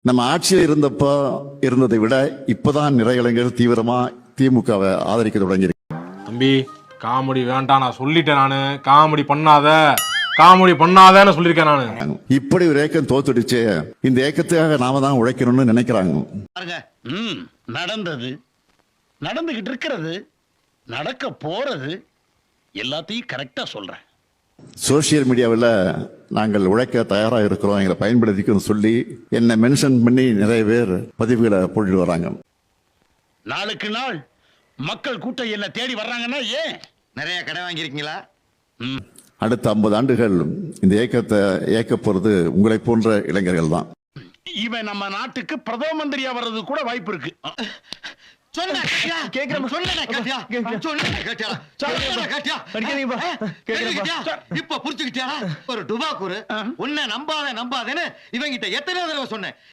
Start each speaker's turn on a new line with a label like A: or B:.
A: நம்ம ஆட்சியில் இருந்தப்போ இருந்ததை விட இப்பதான் நிறைய இளைஞர்கள் தீவிரமா திமுகவை ஆதரிக்க தொடங்கி.
B: தம்பி காமெடி வேண்டாம், நான் சொல்லிட்டேன். நானு காமெடி பண்ணாதன்னு சொல்லியிருக்கேன் நானு.
A: இப்படி ஒரு ஏக்கம் தோத்துடுச்சு. இந்த ஏக்கத்துக்காக நாம தான் உழைக்கணும்னு நினைக்கிறாங்க.
C: நடந்தது, நடந்துகிட்டு இருக்கிறது, நடக்க போறது எல்லாத்தையும் கரெக்டா சொல்றேன்.
A: சோசியல் மீடியாவில் நாங்கள் உழைக்க தயாராக இருக்கிறோம், எங்களை பயன்படுத்திக்கணும்னு சொல்லி என்னை மென்ஷன் பண்ணி நிறைய பேர் பதிவுகளை போட்டு வராங்க.
C: நாளுக்கு நாள் மக்கள் கூட்டம் என்ன தேடி வர்றாங்கன்னா ஏன்?
D: நிறைய கடை வாங்கியிருக்கீங்களா?
A: அடுத்த 50 ஆண்டுகள் இந்த இயக்கத்தை இயக்க போறது உங்களை போன்ற இளைஞர்கள் தான்.
C: இவன் நம்ம நாட்டுக்கு பிரதம மந்திரியா வர்றது கூட வாய்ப்பு இருக்கு.
D: இப்ப புரிச்சுக்கிட்டியா? ஒரு டுபாக்கூர் உன்னை நம்பாதேன்னு இவங்கிட்ட எத்தனை தடவை சொன்னேன்.